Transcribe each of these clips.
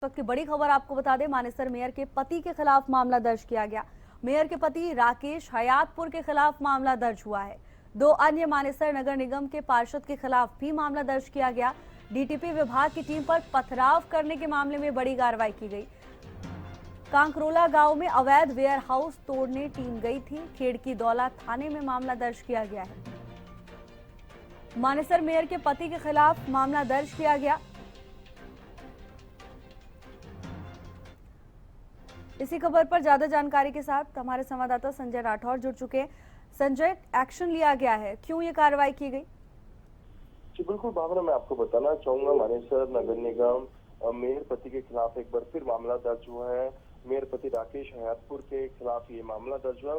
वक्त की बड़ी खबर आपको बता दें, मानेसर मेयर के पति के खिलाफ मामला दर्ज किया गया। मेयर के पति राकेश हयातपुर के खिलाफ मामला दर्ज हुआ है। दो अन्य मानेसर नगर निगम के पार्षद के खिलाफ भी मामला दर्ज किया गया। डीटीपी विभाग की टीम पर पथराव करने के मामले में बड़ी कार्रवाई की गई। कांकरोला गांव में अवैध वेयर हाउस तोड़ने टीम गई थी। खेड़की दौला थाने में मामला दर्ज किया गया है। मानेसर मेयर के पति के खिलाफ मामला दर्ज किया गया। इसी खबर पर ज्यादा जानकारी के साथ हमारे संवाददाता संजय राठौर जुड़ चुके हैं। संजय, एक्शन लिया गया है, क्यों ये कार्रवाई की गई? जी बिल्कुल भावना, मैं आपको बताना चाहूंगा, मानेसर नगर निगम मेयर पति के खिलाफ एक बार फिर मामला दर्ज हुआ है। मेयर पति राकेश हयातपुर के खिलाफ ये मामला दर्ज हुआ है।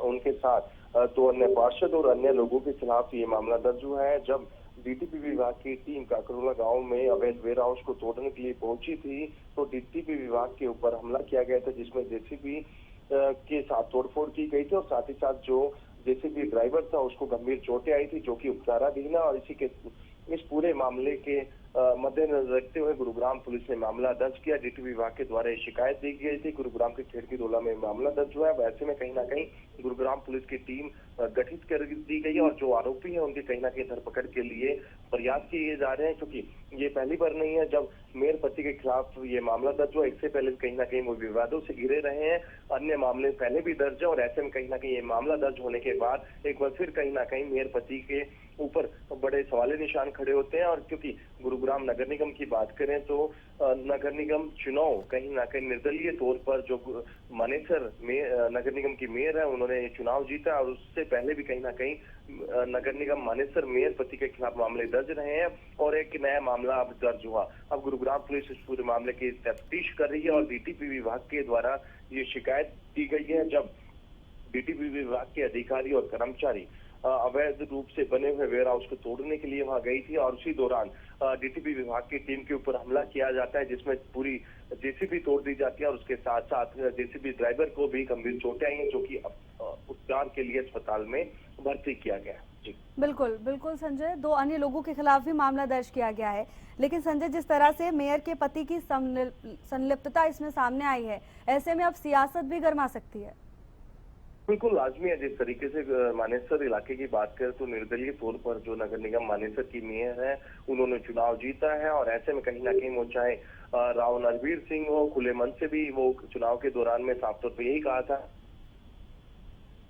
उनके साथ दो अन्य पार्षद और अन्य लोगों के खिलाफ ये मामला दर्ज हुआ है। जब डीटीपी विभाग की टीम काकरोला गांव में अवैध वेयर हाउस को तोड़ने के लिए पहुंची थी, तो डीटीपी विभाग के ऊपर हमला किया गया था, जिसमें जेसीबी के साथ तोड़फोड़ की गई थी और साथ ही साथ जो जेसीबी ड्राइवर था उसको गंभीर चोटें आई थी, जो कि उपचाराधीन है। और इस पूरे मामले के मद्देनजर रखते हुए गुरुग्राम पुलिस ने मामला दर्ज किया। डीटीपी विभाग के द्वारा शिकायत दी गई थी। गुरुग्राम के खेड़की दौला में मामला दर्ज हुआ है। वैसे में कहीं ना कहीं गुरुग्राम पुलिस की टीम गठित कर दी गई और जो आरोपी है उनकी कहीं ना कहीं धरपकड़ के लिए प्रयास किए जा रहे हैं, क्योंकि ये पहली बार नहीं है जब मेयर पति के खिलाफ ये मामला दर्ज हुआ। इससे पहले कहीं ना कहीं वो विवादों से घिरे रहे हैं, अन्य मामले पहले भी दर्ज है और ऐसे में कहीं ना कहीं ये मामला दर्ज होने के बाद एक बार फिर कहीं ना कहीं मेयर पति के ऊपर बड़े सवालिया निशान खड़े होते हैं। और क्योंकि गुरुग्राम नगर निगम की बात करें तो नगर निगम चुनाव कहीं ना कहीं निर्दलीय तौर पर जो मानेसर में नगर निगम की मेयर है उन्होंने चुनाव जीता और उससे पहले भी कहीं ना कहीं नगर निगम मानेसर मेयर पति के खिलाफ मामले दर्ज रहे हैं और एक नया मामला अब दर्ज हुआ। अब गुरुग्राम पुलिस इस पूरे मामले की तफ्तीश कर रही है और डीटीपी विभाग के द्वारा ये शिकायत दी गई है। जब डीटीपी विभाग के अधिकारी और कर्मचारी अवैध रूप से बने हुए वेयर हाउस को तोड़ने के लिए वहां गई थी और उसी दौरान डीटीपी विभाग की टीम के ऊपर हमला किया जाता है, जिसमें पूरी जेसीबी तोड़ दी जाती है और उसके साथ साथ जेसीबी ड्राइवर को भी गंभीर चोटें आई हैं, जो कि उपचार के लिए अस्पताल में भर्ती किया गया है। बिल्कुल बिल्कुल संजय, दो अन्य लोगों के खिलाफ भी मामला दर्ज किया गया है। लेकिन संजय, जिस तरह से मेयर के पति की संलिप्तता इसमें सामने आई है, ऐसे में अब सियासत भी गर्मा सकती है। बिल्कुल लाजमी है। जिस तरीके से मानेसर इलाके की बात करें तो निर्दलीय तौर पर जो नगर निगम मानेसर की मेयर है उन्होंने चुनाव जीता है और ऐसे में कहीं ना कहीं वो चाहे राव नरवीर सिंह हो, खुले मन से भी वो चुनाव के दौरान में साफ तौर पर यही कहा था।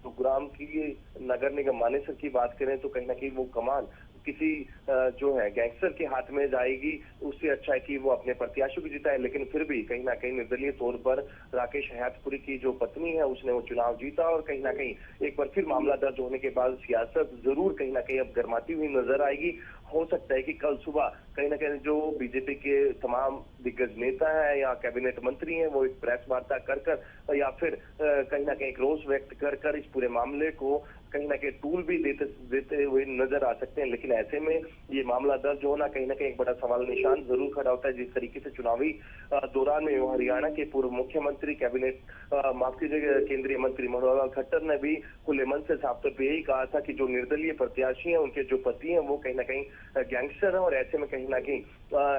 गुरुग्राम की नगर निगम मानेसर की बात करें तो कहीं ना कहीं वो कमान किसी जो है गैंगस्टर के हाथ में जाएगी, उससे अच्छा है कि वो अपने प्रत्याशियों को जिताए। लेकिन फिर भी कहीं ना कहीं निर्दलीय तौर पर राकेश हयातपुरी की जो पत्नी है उसने वो चुनाव जीता और कहीं ना कहीं एक बार फिर मामला दर्ज होने के बाद सियासत जरूर कहीं ना कहीं अब गर्माती हुई नजर आएगी। हो सकता है कि कल सुबह कहीं ना कहीं जो बीजेपी के तमाम दिग्गज नेता है या कैबिनेट मंत्री हैं वो एक प्रेस वार्ता कर या फिर कहीं ना कहीं एक रोष व्यक्त कर इस पूरे मामले को कहीं ना कहीं टूल भी देते हुए नजर आ सकते हैं। लेकिन ऐसे में ये मामला दर्ज होना कहीं ना कहीं एक बड़ा सवाल निशान जरूर खड़ा होता है। जिस तरीके से चुनावी दौरान में हरियाणा के पूर्व मुख्यमंत्री माफ कीजिएगा केंद्रीय मंत्री मनोहर लाल खट्टर ने भी खुले मन से साफ तौर पर यही कहा था कि जो निर्दलीय प्रत्याशी हैं उनके जो पति हैं वो कहीं ना कहीं गैंगस्टर है और ऐसे में कहीं ना कहीं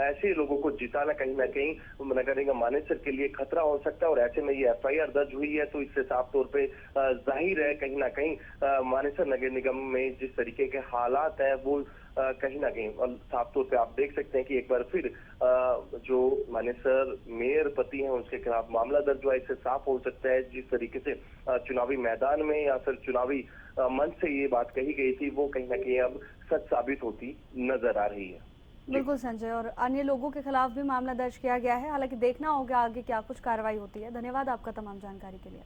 ऐसे लोगों को जिताना कहीं ना कहीं नगर निगम मानेसर के लिए खतरा हो सकता है। और ऐसे में ये एफआईआर दर्ज हुई है तो इससे साफ तौर पे जाहिर है कहीं ना कहीं मानेसर नगर निगम में जिस तरीके के हालात है वो कहीं ना कहीं साफ तौर पे आप देख सकते हैं कि एक बार फिर जो मानेसर मेयर पति हैं उसके खिलाफ मामला दर्ज हुआ। इससे साफ हो सकता है जिस तरीके से चुनावी मैदान में या फिर चुनावी मंच से ये बात कही गई थी वो कहीं ना कहीं अब सच साबित होती नजर आ रही है। बिल्कुल संजय, और अन्य लोगों के खिलाफ भी मामला दर्ज किया गया है। हालांकि देखना होगा आगे क्या कुछ कार्रवाई होती है। धन्यवाद आपका तमाम जानकारी के लिए।